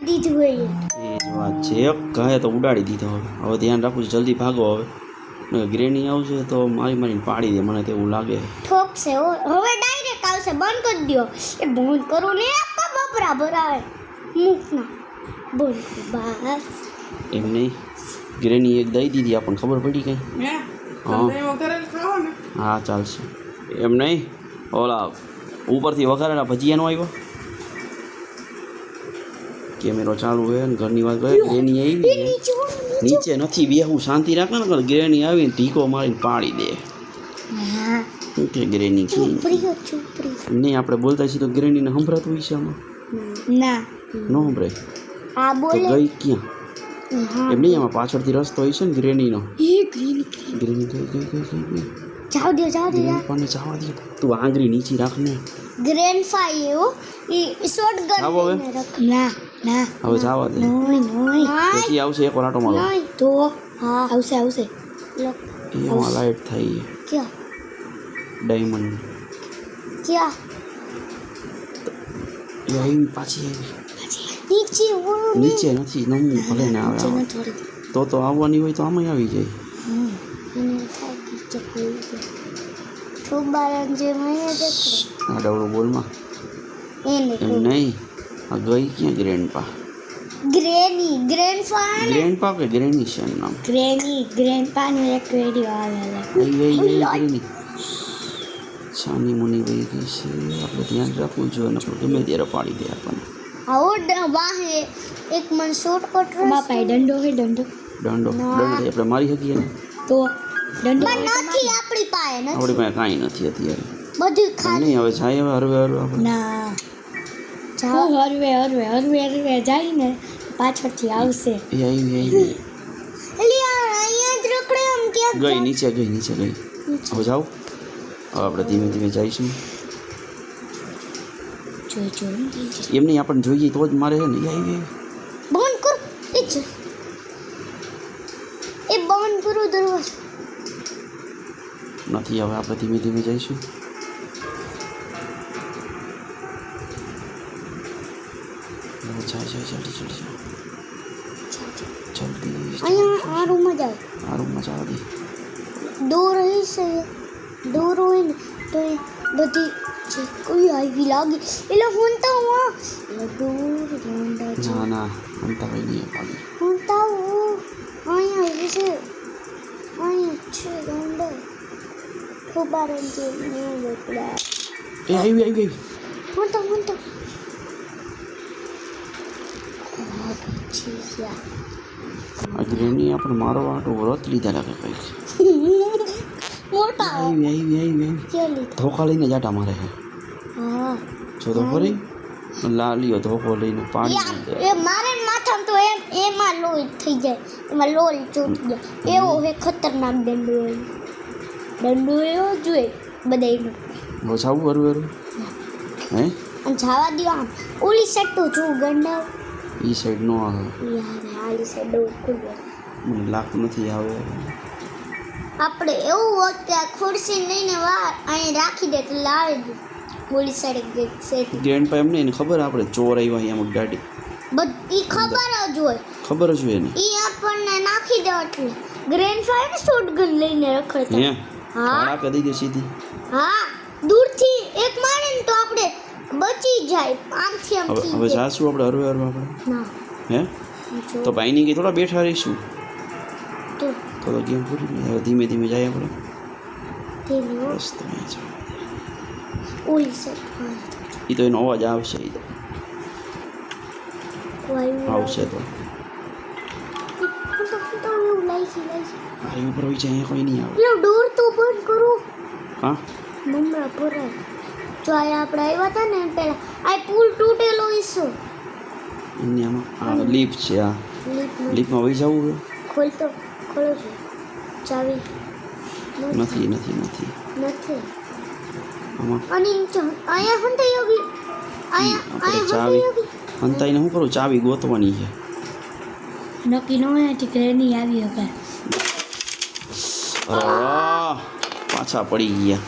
દીધું હોય એ જ વાત છે. એક કહે તો ઉડાડી દીધો. હવે ધ્યાન રાખવું છે, જલ્દી ભાગો હવે. ગ્રેની આવશે તો મારીને પાડી દે, મને તો એવું લાગે. ઠોકશે હવે ડાયરેક્ટ આવશે. બંધ કરી દો. એ બંધ કરો ને બપરા ભરાવે મુખ ના બંધ બસ. એમ નહીં, ગ્રેની એક દઈ દીધી આપણને ખબર પડી કઈ. હા ચાલશે. એમ નહીં, ઓલા ઉપરથી વઘારેલા ભજીયાનો આવ્યો. કેમેરો ચાલુ હોય ને ઘરની વાત કરે. ગ્રેની આવી નીચે નથી બેહું, શાંતિ રાખે ને. ગ્રેની આવીને ઢીકો મારીને પાડી દે. કે ગ્રેની નહીં, આપણે બોલતા છીએ તો ગ્રેનીને સંભળાતું હોય છે આમાં? ના ન સંભળાય. આ બોલે ગઈ ક્યાં? એમ નહીં, આમાં પાછળથી રસ્તો હોય છે ને ગ્રેનીનો. ગ્રેની ગઈ. જાવ દે પણ જવા દે. તું આંગળી નીચે રાખ ને. ગ્રેન્ડ ફાઈવ ઈ શોટગન ના હવે જવા દે. પછી આવશે એક વરાટો મારો તો. હા આવશે એમાં લાઈટ થઈ. ક્યાં ડાયમંડ ક્યાં એ આવી પાછી આવી. નીચે નથી નમવું ભલે ને આવે. તો આવવાની હોય તો આમાં આવી જાય. આ ડવડું બોલમાં એમ નહીં. આ ગઈ ક્યાં ગ્રેન્ડપા? ગ્રેન્ડપા કે ગ્રેની છે નામ? ગ્રેન્ડપા નો એક વિડિયો આવેલો. ગ્રેની છાની મુની વહી ગઈ છે. આપણે ધ્યાન રાખવું જોઈએ ને ગમે ત્યારે પાડી દે આપણને. વાહે એક મન શોર્ટકટ બાપા દંડો આપણે મારી શકીએ ને તો દંડો નથી આપણી પાસે કાંઈ નથી અત્યારે. બધું ખાલી નહીં. હવે જાય હવે હરવે આપણે ના જાઓ હરવે જાય ને પાછળથી આવશે. એ આવી અહીંયા જ રખડે આમ ક્યાં ગઈ નીચે ગઈ. હવે જાઓ. હવે આપણે ધીમે જઈશું. એમ નહીં, આપણને જોઈએ તો જ મારે છે ને. આવી બંધ કર એ બંધ કરો દરવાજો. નથી. હવે આપણે ધીમે જઈશું. જલ્દી અહીંયા આ રૂમમાં જાઓ. આ રૂમમાં જવા દે. દૂર હશે. દૂર હોય ને તો એ બધી જે કોઈ આવી લાગે એટલે હું તો દૂર ના હંતા ભાઈ નહીં પાડી. હું તો અહીંયા છે. અહીંયા છે ગાંડો ખબર જે નહીં બકડા. એ આવી હું તો આ ગ્રેની આપણે મારો આટો વ્રત લીધા લાગે કંઈક. મોટા આવી ધોકા લઈને જાટા મારે છે. હા જો તો ફરી લાલીઓ ધોકો લઈને પાડી એ મારે માથામાં તો એમાં લોહી થઈ જાય. એમાં લોહી ચોટી જાય. એવો હે ખતરનાક દંડો એવો જોઈએ બધાયનો. બસ આવું હરું હે અને જવા દો. આમ ઓલી સાઈડ તો જો ગંડા એ સાઈડ નો આવે. આલી સાઈડ ખુલ્લો મને લાગતું નથી આવે. આપણે એવું હોત કે આ ખુરશી લઈને અહીં રાખી દે તો લાવી દે. ઓલી સાઈડ ગ્રેન્ડ પા એમ નહીં, એને ખબર આપણે ચોર આવ્યા અહીંયા ગાડી બધી ખબર જ હોય. ખબર જ હોય એને. એ આપણને નાખી દે એટલે ગ્રેન્ડ ફાયર શોટગન લઈને રખડતા. હે હા કદી દે સીધી. હા દૂરથી એક મારે ને તો આપણે બચી જાય. આમથી આમ હવે જાશું આપણે હરવે આપણે ના હે તો ભાઈની કે થોડા બેઠા રહીશું. તો ગેમ પૂરી નહીં. હવે ધીમે જાય આપણે. બસ તમે ઓલી સાઈડ એ તો એનો અવાજ આવશે. આવશે તો ઉપર હોય છે. અહીંયા કોઈ નહીં આવે. ડોર તો બંધ કરો. હા મમ્મા ભરાય. જો આપણે આવ્યા હતા ને પહેલા આ પુલ તૂટેલો હશે. એની આમાં લીફ છે. આ લીફમાં વહી જવું. ખોલો છો ચાવી નથી આમાં. અને અહીંયા હંતાઈ આવી. અહીંયા ચાવી હંતાઈને શું કરું? ચાવી ગોતવાની છે. નક્કી ન હોય ટીકરે નહીં આવી હવે. પાછા પડી ગયા.